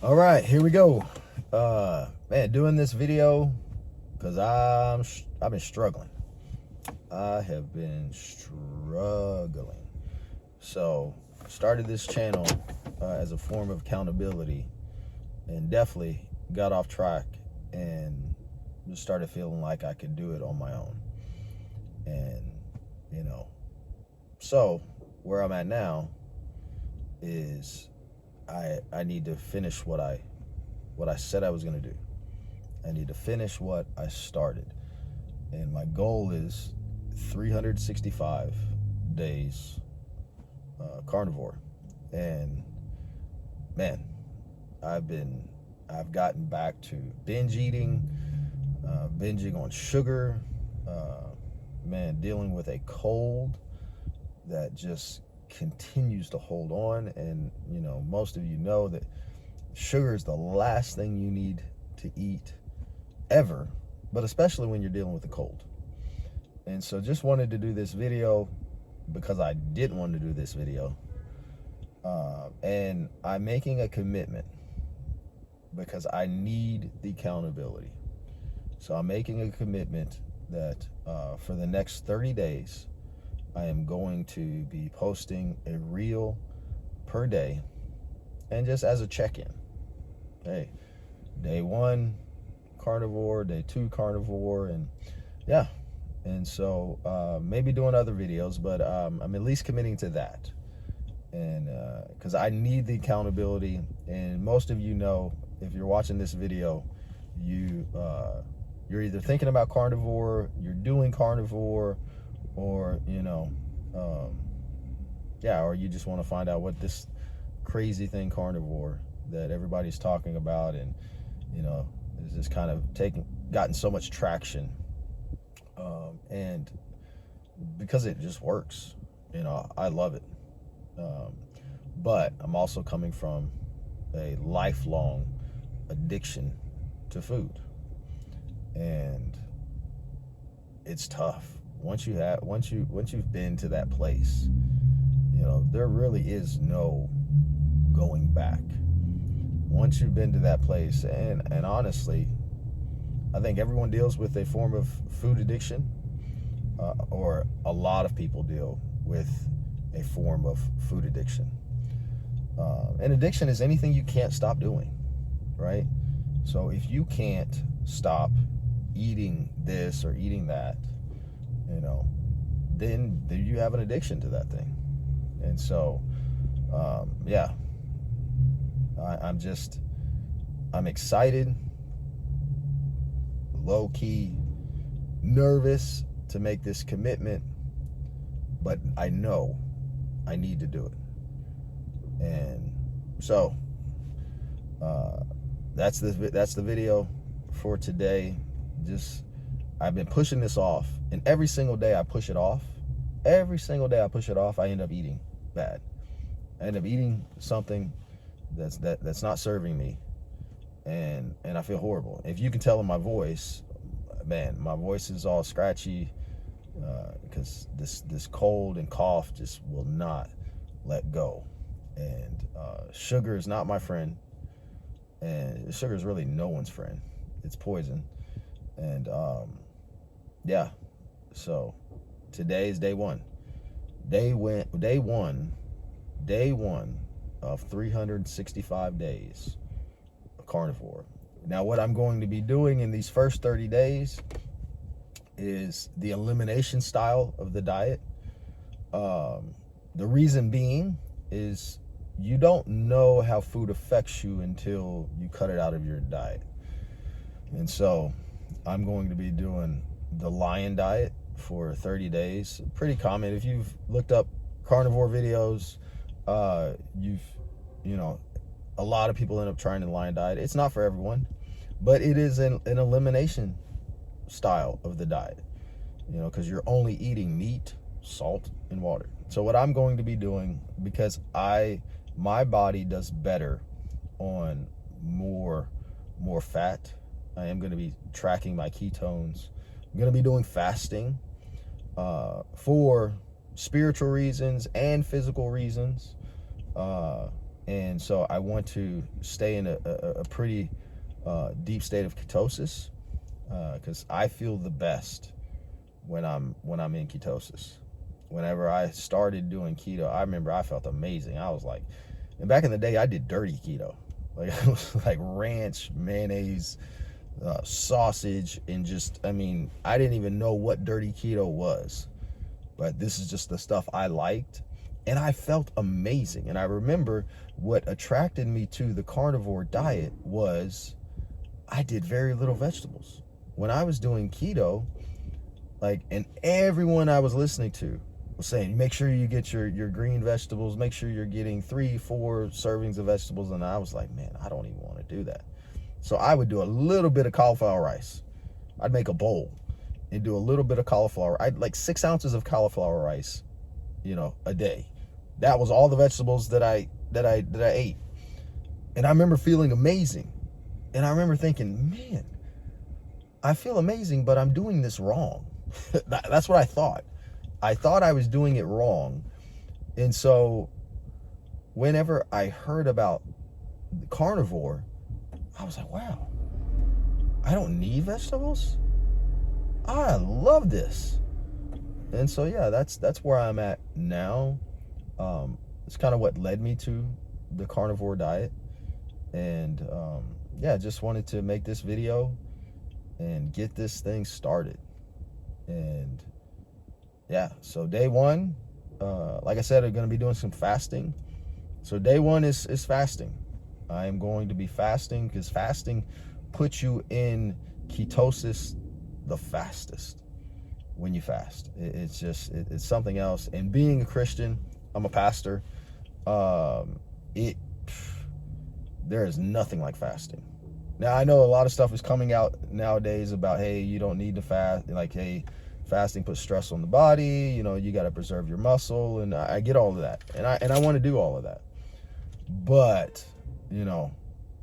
All right, here we go. Man, doing this video because I've been struggling. I have been struggling. So started this channel as a form of accountability, and definitely got off track and just started feeling like I could do it on my own. And so where I'm at now is I need to finish what I said I was going to do. I need to finish what I started. And my goal is 365 days carnivore. And man, I've gotten back to binge eating, binging on sugar, dealing with a cold that just continues to hold on. And most of you know that sugar is the last thing you need to eat ever, but especially when you're dealing with a cold. And so just wanted to do this video because I didn't want to do this video, and I'm making a commitment because I need the accountability. So I'm making a commitment that for the next 30 days I am going to be posting a reel per day, and just as a check-in. Hey, day 1 carnivore, day 2 carnivore, and yeah. And so maybe doing other videos, but I'm at least committing to that. And because I need the accountability. And most of you know, if you're watching this video, you're either thinking about carnivore, you're doing carnivore, or or you just want to find out what this crazy thing carnivore that everybody's talking about, and is just kind of gotten so much traction, and because it just works, I love it, but I'm also coming from a lifelong addiction to food, and it's tough. Once you've been to that place, there really is no going back. Once you've been to that place, and honestly, I think everyone deals with a form of food addiction, or a lot of people deal with a form of food addiction. And addiction is anything you can't stop doing, right? So if you can't stop eating this or eating that, then you have an addiction to that thing. And so, I'm excited, low-key nervous to make this commitment, but I know I need to do it. And so that's the video for today. I've been pushing this off, and every single day I push it off. I end up eating bad. I end up eating something that's not serving me, and I feel horrible. If you can tell in my voice, man, my voice is all scratchy because this cold and cough just will not let go. And sugar is not my friend, and sugar is really no one's friend. It's poison. And so today is day one of 365 days of carnivore. Now, what I'm going to be doing in these first 30 days is the elimination style of the diet. The reason being is you don't know how food affects you until you cut it out of your diet. And so I'm going to be doing the lion diet for 30 days. Pretty common. If you've looked up carnivore videos, a lot of people end up trying the lion diet. It's not for everyone, but it is an elimination style of the diet, because you're only eating meat, salt, and water. So what I'm going to be doing, because my body does better on more fat, I am going to be tracking my ketones. I'm going to be doing fasting for spiritual reasons and physical reasons. And so I want to stay in a pretty deep state of ketosis, because I feel the best when I'm in ketosis. Whenever I started doing keto, I remember I felt amazing. I was like, and back in the day, I did dirty keto. Like, it was like ranch, mayonnaise, sausage, and just, I mean, I didn't even know what dirty keto was. But this is just the stuff I liked. And I felt amazing. And I remember what attracted me to the carnivore diet was I did very little vegetables. When I was doing keto, like, and everyone I was listening to was saying, make sure you get your green vegetables, make sure you're getting 3-4 servings of vegetables. And I was like, man, I don't even want to do that. So I would do a little bit of cauliflower rice. I'd make a bowl and do a little bit of cauliflower. I'd like 6 ounces of cauliflower rice, a day. That was all the vegetables that I ate. And I remember feeling amazing. And I remember thinking, man, I feel amazing, but I'm doing this wrong. That's what I thought. I thought I was doing it wrong. And so whenever I heard about the carnivore, I was like, wow, I don't need vegetables? I love this. And so, yeah, that's where I'm at now. It's kind of what led me to the carnivore diet. And yeah, just wanted to make this video and get this thing started. And yeah, so day one, like I said, I'm going to be doing some fasting. So day one is fasting. I am going to be fasting because fasting puts you in ketosis the fastest when you fast. It's just, it's something else. And being a Christian, I'm a pastor, there is nothing like fasting. Now, I know a lot of stuff is coming out nowadays about, hey, you don't need to fast. Like, hey, fasting puts stress on the body. You got to preserve your muscle. And I get all of that. And I want to do all of that. But,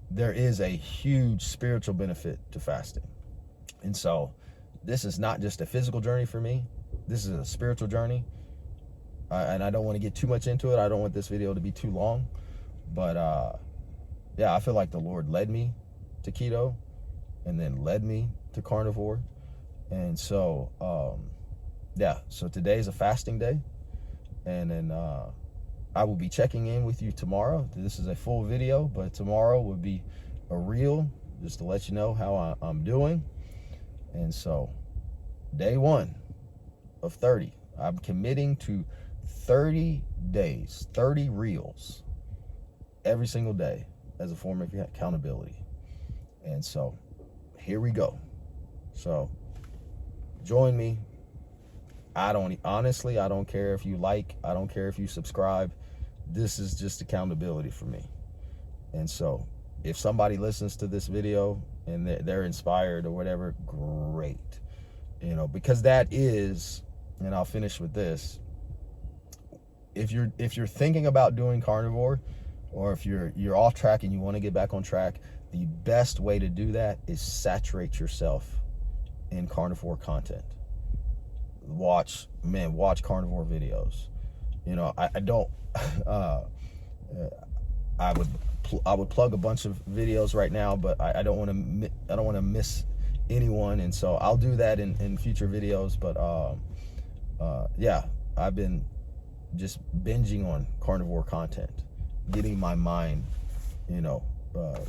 there is a huge spiritual benefit to fasting. And so this is not just a physical journey for me. This is a spiritual journey. And I don't want to get too much into it. I don't want this video to be too long. But, yeah, I feel like the Lord led me to keto and then led me to carnivore. And so, yeah, so today is a fasting day. And then I will be checking in with you tomorrow. This is a full video, but tomorrow will be a reel just to let you know how I'm doing. And so day one of 30, I'm committing to 30 days, 30 reels every single day as a form of accountability. And so here we go. So join me. Honestly, I don't care if you like, I don't care if you subscribe. This is just accountability for me. And so if somebody listens to this video and they're inspired or whatever, great. Because that is, and I'll finish with this. If you're thinking about doing carnivore, or if you're off track and you want to get back on track, the best way to do that is saturate yourself in carnivore content. Watch carnivore videos. I don't I would plug a bunch of videos right now, but I don't want to miss anyone, and so I'll do that in future videos. But yeah, I've been just binging on carnivore content, getting my mind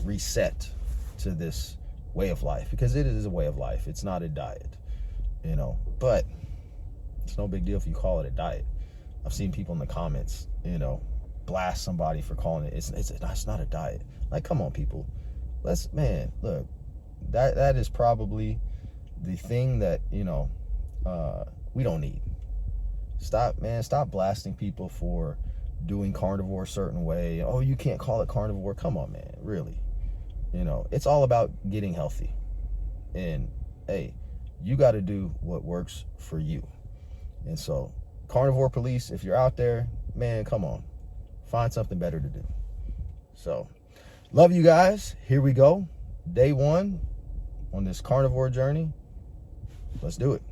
reset to this way of life, because it is a way of life. It's not a diet, but it's no big deal if you call it a diet. I've seen people in the comments, blast somebody for calling it. It's not a diet. Like, come on, people. Look, that is probably the thing that, we don't need. Stop blasting people for doing carnivore a certain way. Oh, you can't call it carnivore. Come on, man. Really. It's all about getting healthy. And, hey, you got to do what works for you. And so, carnivore police, if you're out there, man, come on. Find something better to do. So, love you guys. Here we go. Day one on this carnivore journey. Let's do it.